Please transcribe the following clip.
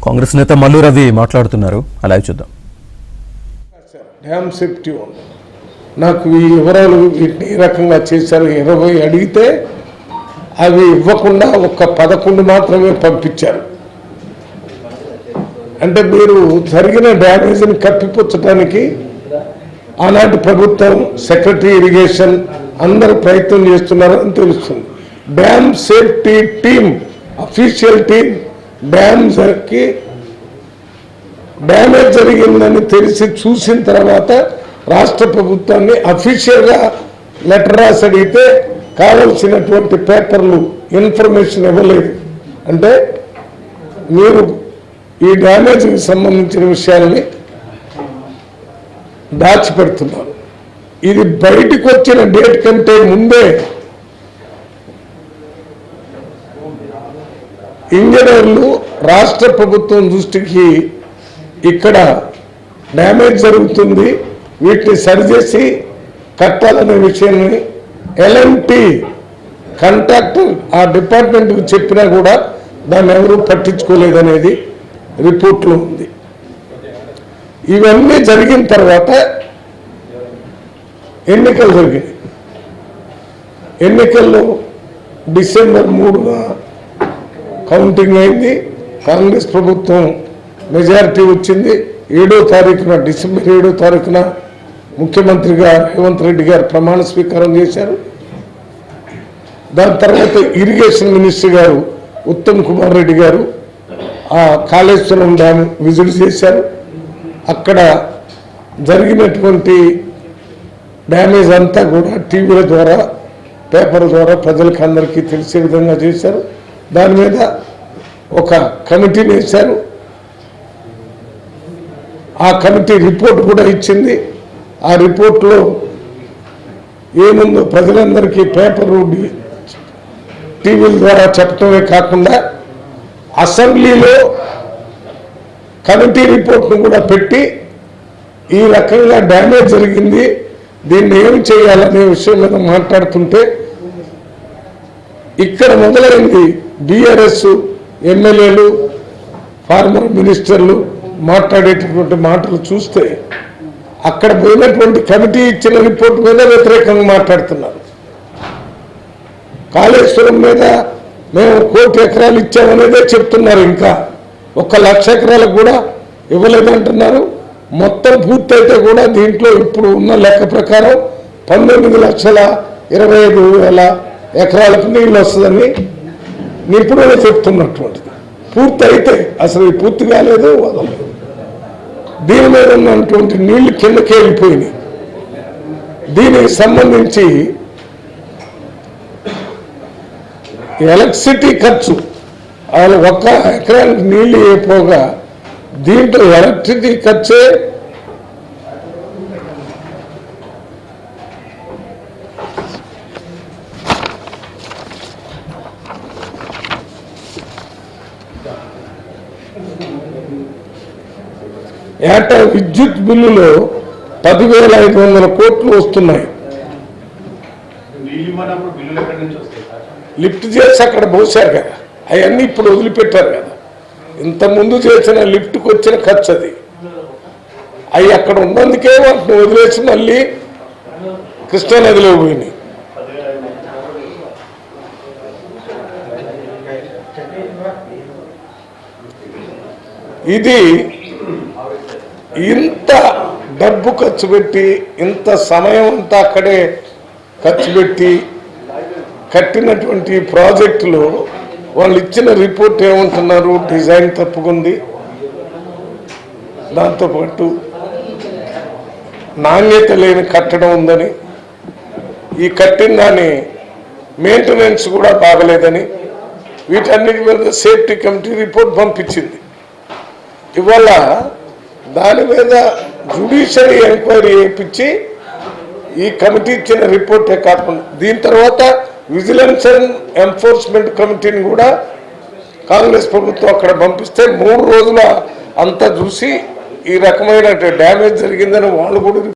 కాంగ్రెస్ నేత మల్లు రవి మాట్లాడుతున్నారు, అలాగే చూద్దాం. డ్యామ్ సేఫ్టీ నాకు ఈ వివరాలు వీటిని ఏ రకంగా చేశారు 20 అడిగితే అవి ఇవ్వకుండా ఒక్క 11 మాత్రమే పంపించారు. అంటే మీరు జరిగిన డ్యామేజ్ని కప్పిపుచ్చడానికి ఆనాటి ప్రభుత్వం, సెక్రటరీ ఇరిగేషన్ అందరూ ప్రయత్నం చేస్తున్నారని తెలుస్తుంది. Dam safety team, official team డ్యామ్కి డ్యామేజ్ జరిగిందని తెలిసి చూసిన తర్వాత రాష్ట్ర ప్రభుత్వాన్ని అఫీషియల్గా లెటర్ రాసి అడిగితే కావలసినటువంటి పేపర్లు ఇన్ఫర్మేషన్ ఇవ్వలేదు. అంటే మీరు ఈ డ్యామేజ్కి సంబంధించిన విషయాలని దాచిపెడుతున్నారు. ఇది బయటికి వచ్చిన డేట్ కంటే ముందే ఇంజనీర్లు రాష్ట్ర ప్రభుత్వం దృష్టికి ఇక్కడ డ్యామేజ్ జరుగుతుంది, వీటిని సరిచేసి కట్టాలనే విషయాన్ని ఎల్ఎన్టీ కాంట్రాక్టర్ ఆ డిపార్ట్మెంట్కి చెప్పినా కూడా దాన్ని ఎవరూ పట్టించుకోలేదనేది రిపోర్ట్లో ఉంది. ఇవన్నీ జరిగిన తర్వాత ఎన్నికలు జరిగాయి. ఎన్నికల్లో డిసెంబర్ 3న కౌంటింగ్ అయింది. కాంగ్రెస్ ప్రభుత్వం మెజారిటీ వచ్చింది. 7వ తారీఖున డిసెంబర్ 7వ తారీఖున ముఖ్యమంత్రిగా రేవంత్ రెడ్డి గారు ప్రమాణ స్వీకారం చేశారు. దాని తర్వాత ఇరిగేషన్ మినిస్టర్ గారు ఉత్తమ్ కుమార్ రెడ్డి గారు ఆ కాళేశ్వరం డ్యామ్ విజిట్ చేశారు. అక్కడ జరిగినటువంటి డ్యామేజ్ అంతా కూడా టీవీల ద్వారా, పేపర్ ద్వారా ప్రజలకు అందరికీ తెలిసే విధంగా చేశారు. దాని మీద ఒక కమిటీని వేశారు. ఆ కమిటీ రిపోర్ట్ కూడా ఇచ్చింది. ఆ రిపోర్ట్లో ఏముందో ప్రజలందరికీ పేపరు, టీవీల ద్వారా చెప్పడమే కాకుండా అసెంబ్లీలో కమిటీ రిపోర్ట్ను కూడా పెట్టి ఈ రకంగా డ్యామేజ్ జరిగింది, దీన్ని ఏం చేయాలనే విషయం మీద మాట్లాడుతుంటే ఇక్కడ మొదలైంది బీఆర్ఎస్ ఎమ్మెల్యేలు, ఫార్మర్ మినిస్టర్లు మాట్లాడేటటువంటి మాటలు చూస్తే అక్కడ పోయినటువంటి కమిటీ ఇచ్చిన రిపోర్ట్ మీద వ్యతిరేకంగా మాట్లాడుతున్నారు. కాళేశ్వరం మీద మేము 1 కోటి ఎకరాలు ఇచ్చామనేదే చెప్తున్నారు. ఇంకా 1,00,000 ఎకరాలకు కూడా ఇవ్వలేదంటున్నారు. మొత్తం పూర్తయితే కూడా దీంట్లో ఇప్పుడు ఉన్న లెక్క ప్రకారం 19,25,000 ఎకరాలకు నీళ్ళు వస్తుందని నిపుణులు చెప్తున్నటువంటిది. పూర్తి అయితే అసలు పూర్తి కాలేదు, వదలలేదు. దీని మీద ఉన్నటువంటి నీళ్లు కిందకి వెళ్ళిపోయినాయి. దీనికి సంబంధించి ఎలక్ట్రిసిటీ ఖర్చు, వాళ్ళు 1 ఎకరానికి నీళ్లు అయిపోగా దీంట్లో ఎలక్ట్రిసిటీ ఖర్చే ఏటా విద్యుత్ బిల్లులో 10,500 కోట్లు వస్తున్నాయి. లిఫ్ట్ చేసి అక్కడ పోసారు కదా, అవన్నీ ఇప్పుడు వదిలిపెట్టారు కదా. ఇంతకుముందు చేసిన లిఫ్ట్కి వచ్చిన ఖర్చు అది. అవి అక్కడ ఉన్నందుకే వాటిని వదిలేసి మళ్ళీ కృష్ణానదిలో పోయినాయి. ఇది ఇంత డబ్బు ఖర్చు పెట్టి, ఇంత సమయం అంతా అక్కడే ఖర్చు పెట్టి కట్టినటువంటి ప్రాజెక్టులో వాళ్ళు ఇచ్చిన రిపోర్ట్ ఏమంటున్నారు? డిజైన్ తప్పుకుంది, దాంతోపాటు నాణ్యత లేని కట్టడం ఉందని, ఈ కట్టిన దాని మెయింటెనెన్స్ కూడా బాగలేదని, వీటన్నిటి మీద సేఫ్టీ కమిటీ రిపోర్ట్ పంపించింది. ఇవాళ దాని మీద జ్యుడిషియరీ ఎంక్వైరీ చేయించి ఈ కమిటీ ఇచ్చిన రిపోర్టే కాకుండా దీని తర్వాత విజిలెన్స్ అండ్ ఎన్ఫోర్స్మెంట్ కమిటీని కూడా కాంగ్రెస్ ప్రభుత్వం అక్కడ పంపిస్తే 3 రోజుల అంతా చూసి ఈ రకమైన డ్యామేజ్ జరిగిందని వాళ్ళు కూడా